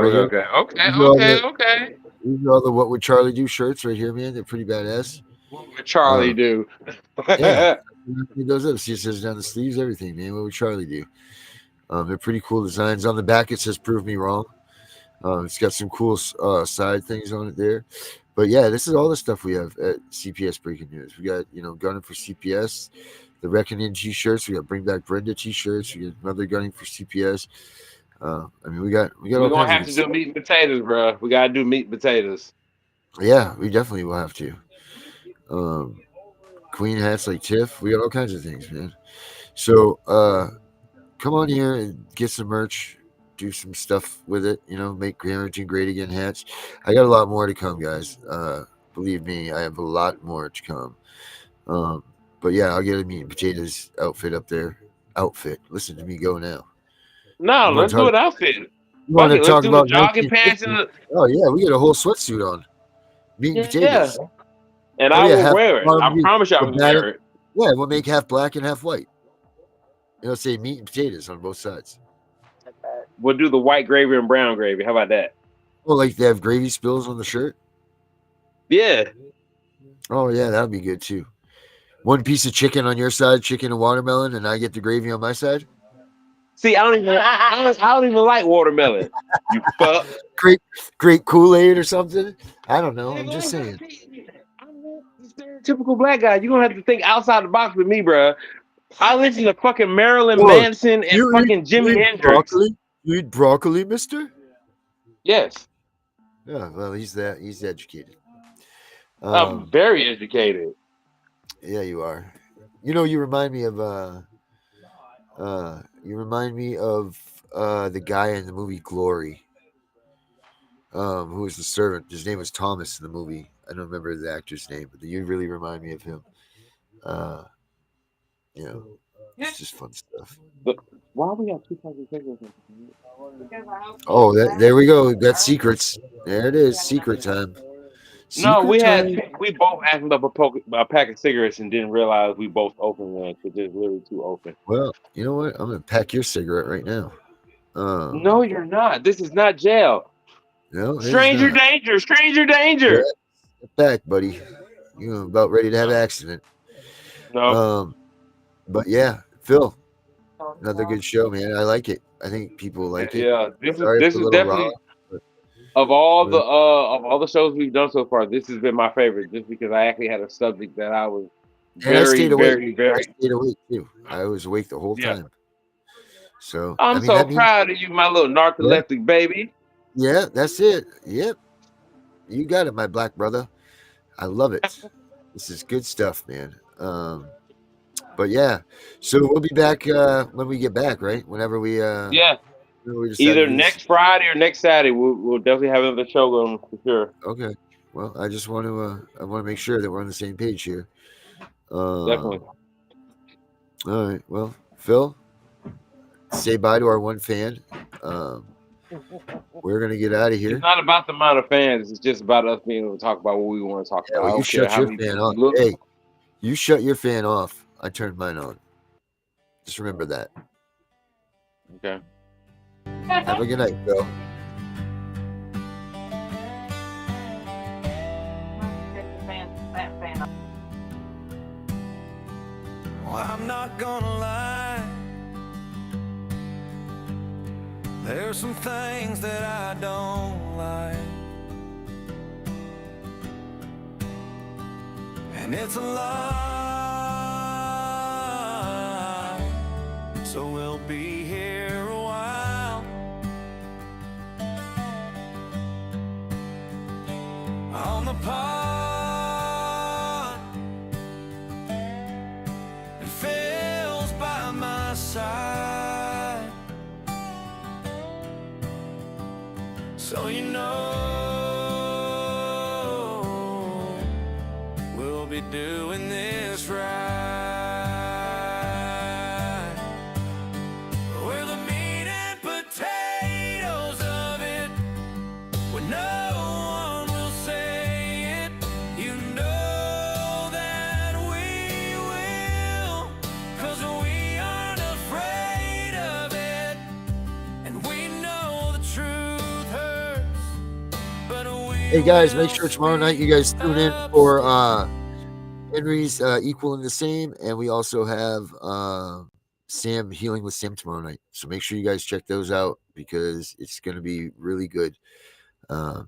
These are all the What Would Charlie Do shirts right here, man. They're pretty badass. What would Charlie do? Yeah. It goes up. See, it says down the sleeves, everything, man. What would Charlie do? They're pretty cool designs. On the back, it says "Prove Me Wrong." It's got some cool side things on it there. But yeah, this is all the stuff we have at CPS Breaking News. We got, Gunning for CPS, the Reckoning t-shirts. We got Bring Back Brenda t-shirts. We got another Gunning for CPS. We got. We're gonna have to do meat and potatoes, bro. We gotta do meat and potatoes. Yeah, we definitely will have to. Queen hats like Tiff. We got all kinds of things, man. So come on here and get some merch. Do some stuff with it. Make Guaranteed Great Again hats. I got a lot more to come, guys. Believe me, I have a lot more to come. But yeah, I'll get a meat and potatoes outfit up there. Listen to me go now. No, let's do an outfit. You want to Let's talk do about the jogging pants and the. Oh yeah, we got a whole sweatsuit on. Meat and potatoes. And Oh, I yeah, will half wear it. I barbecue, promise you I will wear it. Yeah, we'll make half black and half white. It'll say meat and potatoes on both sides. We'll do the white gravy and brown gravy. How about that? Oh, like they have gravy spills on the shirt? Yeah. Oh yeah, that would be good too. One piece of chicken on your side, chicken and watermelon, and I get the gravy on my side. See, I don't even like watermelon. You fuck. Great Kool-Aid or something. I don't know. I'm just saying. Typical black guy. You're gonna have to think outside the box with me, bro. I listen to fucking Marilyn Manson and fucking Jimi Hendrix. You eat broccoli, mister? Yes. Yeah, well, he's educated. I'm very educated. Yeah, you are. You remind me of the guy in the movie Glory. Who was the servant? His name was Thomas in the movie. I don't remember the actor's name, but you really remind me of him. It's just fun stuff. But why we got 2,000 seconds? Oh, there we go. Got secrets. There it is. Secret time. We both asked up a pack of cigarettes and didn't realize we both opened one because it's literally too open. Well, you know what? I'm gonna pack your cigarette right now. No, you're not. This is not jail. No, stranger danger. Stranger danger. Yeah, get back, buddy. You're about ready to have an accident. No. But yeah, Phil, another good show, man. I like it. I think people like it. Yeah, this is definitely of all the shows we've done so far. This has been my favorite, just because I actually had a subject that I was very I stayed awake too. I was awake the whole time. So I'm so proud of you, my little narcoleptic baby. Yeah, that's it. Yep, you got it, my black brother. I love it. This is good stuff, man. But yeah, so we'll be back when we get back, right? Whenever we either next Friday or next Saturday, we'll definitely have another show going for sure. Okay. Well, I just want to make sure that we're on the same page here. Definitely. All right. Well, Phil, say bye to our one fan. We're gonna get out of here. It's not about the amount of fans. It's just about us being able to talk about what we want to talk about. Well, you shut your fan off. Hey, you shut your fan off. I turned mine on. Just remember that. Okay. Have a good night, Phil. Well, I'm not gonna lie. There's some things that I don't like, and it's a lie. So we'll be here a while. On the pod, and Phil's by my side. So you know we'll be doing this right. We're the meat and potatoes of it, when no one will say it. You know that we will, 'cause we aren't afraid of it, and we know the truth hurts, but we Hey guys, make sure tomorrow night you guys tune in for Henry's Equal and the Same, and we also have Sam Healing with Sam tomorrow night. So make sure you guys check those out because it's going to be really good.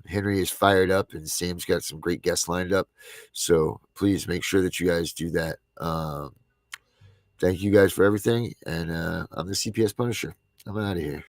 Henry is fired up, and Sam's got some great guests lined up. So please make sure that you guys do that. Thank you guys for everything, and I'm the CPS Punisher. I'm out of here.